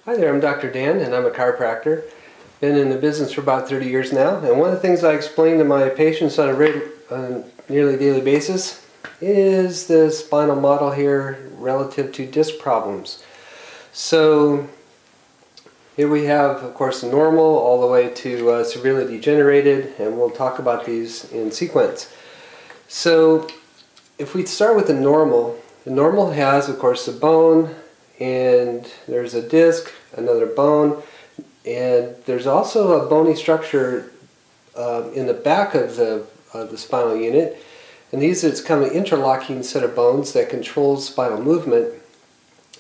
Hi there, I'm Dr. Dan and I'm a chiropractor. Been in the business for about 30 years now, and one of the things I explain to my patients on a nearly daily basis is the spinal model here relative to disc problems. So here we have, of course, normal all the way to severely degenerated, and we'll talk about these in sequence. So if we start with the normal has, of course, the bone, and there's a disc, another bone, and there's also a bony structure in the back of the spinal unit, and it's kind of an interlocking set of bones that controls spinal movement.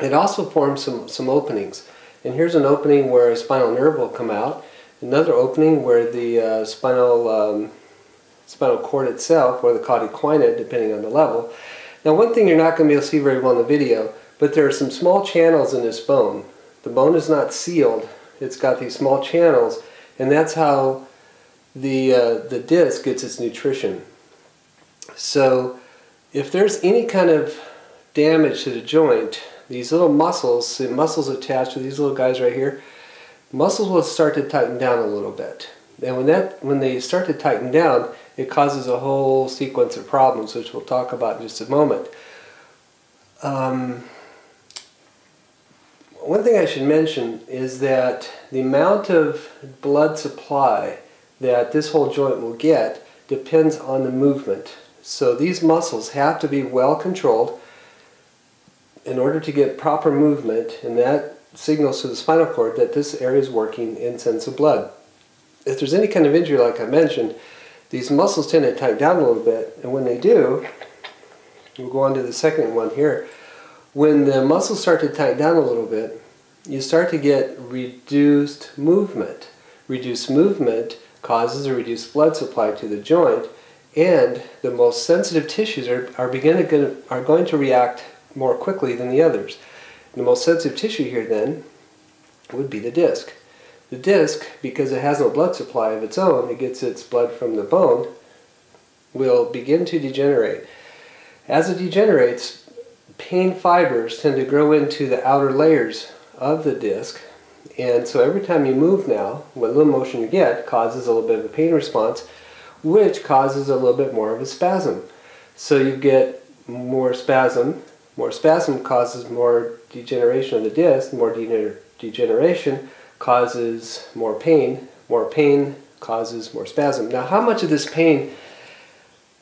It also forms some openings, and here's an opening where a spinal nerve will come out, another opening where the spinal cord itself, or the cauda equina, depending on the level. Now, one thing you're not going to be able to see very well in the video, but there are some small channels in this bone. The bone is not sealed. It's got these small channels, and that's how the disc gets its nutrition. So if there's any kind of damage to the joint, these little muscles, the muscles attached to these little guys right here, muscles will start to tighten down a little bit. And when they start to tighten down, it causes a whole sequence of problems, which we'll talk about in just a moment. One thing I should mention is that the amount of blood supply that this whole joint will get depends on the movement. So these muscles have to be well controlled in order to get proper movement, and that signals to the spinal cord that this area is working and sends some blood. If there's any kind of injury, like I mentioned, these muscles tend to tighten down a little bit, and when they do, we'll go on to the second one here. When the muscles start to tighten down a little bit, you start to get reduced movement. Reduced movement causes a reduced blood supply to the joint, and the most sensitive tissues are going to react more quickly than the others. And the most sensitive tissue here then would be the disc. The disc, because it has no blood supply of its own, it gets its blood from the bone, will begin to degenerate. As it degenerates, pain fibers tend to grow into the outer layers of the disc, and so every time you move now, what little motion you get causes a little bit of a pain response, which causes a little bit more of a spasm. So you get more spasm causes more degeneration of the disc, more degeneration causes more pain causes more spasm. Now, how much of this pain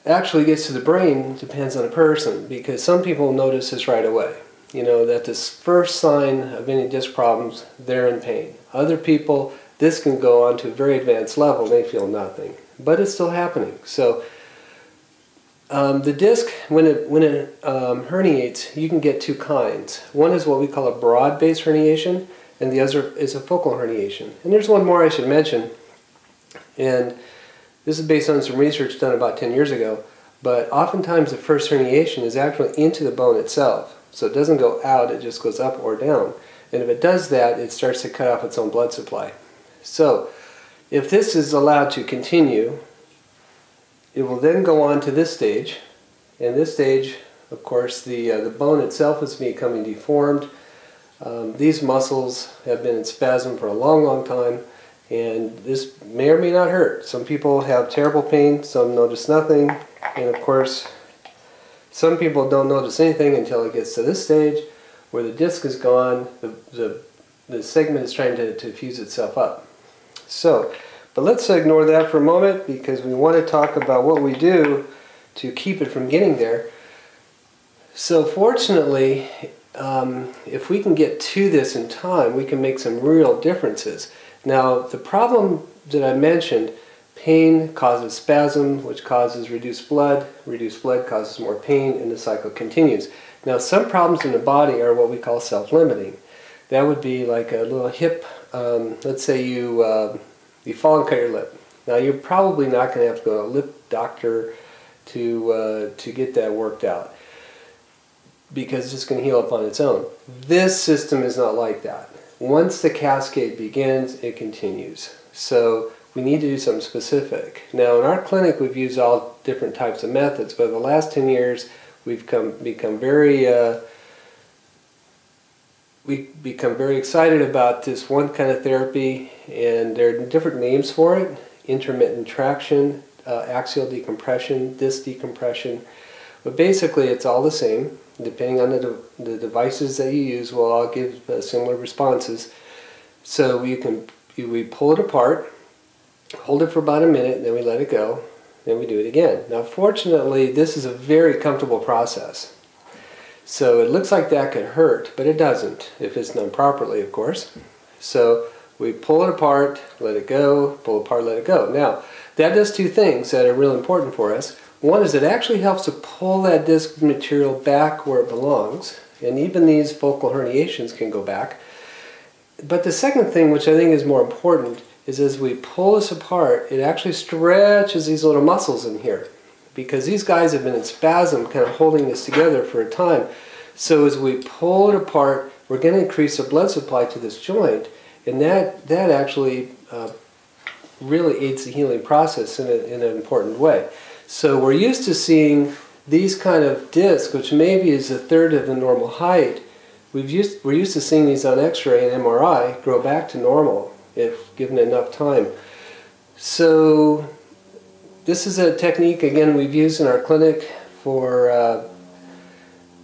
actually gets to the brain depends on a person, because some people notice this right away. You know, that this first sign of any disc problems, they're in pain. Other people, this can go on to a very advanced level, they feel nothing, but it's still happening. So the disc, when it herniates, you can get two kinds. One is what we call a broad-based herniation, and the other is a focal herniation. And there's one more I should mention, and this is based on some research done about 10 years ago, but oftentimes the first herniation is actually into the bone itself. So it doesn't go out, it just goes up or down. And if it does that, it starts to cut off its own blood supply. So if this is allowed to continue, it will then go on to this stage. And this stage, of course, the bone itself is becoming deformed. These muscles have been in spasm for a long, long time, and this may or may not hurt. Some people have terrible pain, some notice nothing, and of course, some people don't notice anything until it gets to this stage where the disc is gone, the segment is trying to fuse itself up. So, but let's ignore that for a moment, because we want to talk about what we do to keep it from getting there. So fortunately, if we can get to this in time, we can make some real differences. Now, the problem that I mentioned, pain causes spasm, which causes reduced blood causes more pain, and the cycle continues. Now, some problems in the body are what we call self-limiting. That would be like a little hip, let's say you fall and cut your lip. Now, you're probably not going to have to go to a lip doctor to get that worked out, because it's just going to heal up on its own. This system is not like that. Once the cascade begins, it continues. So we need to do something specific. Now, in our clinic, we've used all different types of methods, but in the last 10 years, we've become very we become very excited about this one kind of therapy, and there are different names for it: intermittent traction, axial decompression, disc decompression. But basically it's all the same. Depending on the devices that you use will all give similar responses. So we pull it apart, hold it for about a minute, and then we let it go, then we do it again. Now fortunately this is a very comfortable process. So it looks like that could hurt, but it doesn't, if it's done properly, of course. So we pull it apart, let it go, pull it apart, let it go. Now, that does two things that are real important for us. One is it actually helps to pull that disc material back where it belongs, and even these focal herniations can go back. But the second thing, which I think is more important, is as we pull this apart, it actually stretches these little muscles in here, because these guys have been in spasm, kind of holding this together for a time. So as we pull it apart, we're going to increase the blood supply to this joint, and that actually really aids the healing process in an important way. So we're used to seeing these kind of discs, which maybe is a third of the normal height. We're used to seeing these on X-ray and MRI grow back to normal if given enough time. So this is a technique, again, we've used in our clinic for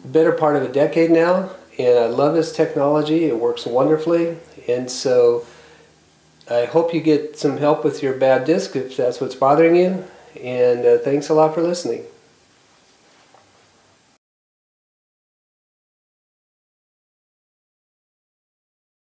the better part of a decade now, and I love this technology. It works wonderfully, and so I hope you get some help with your bad disc if that's what's bothering you, and thanks a lot for listening.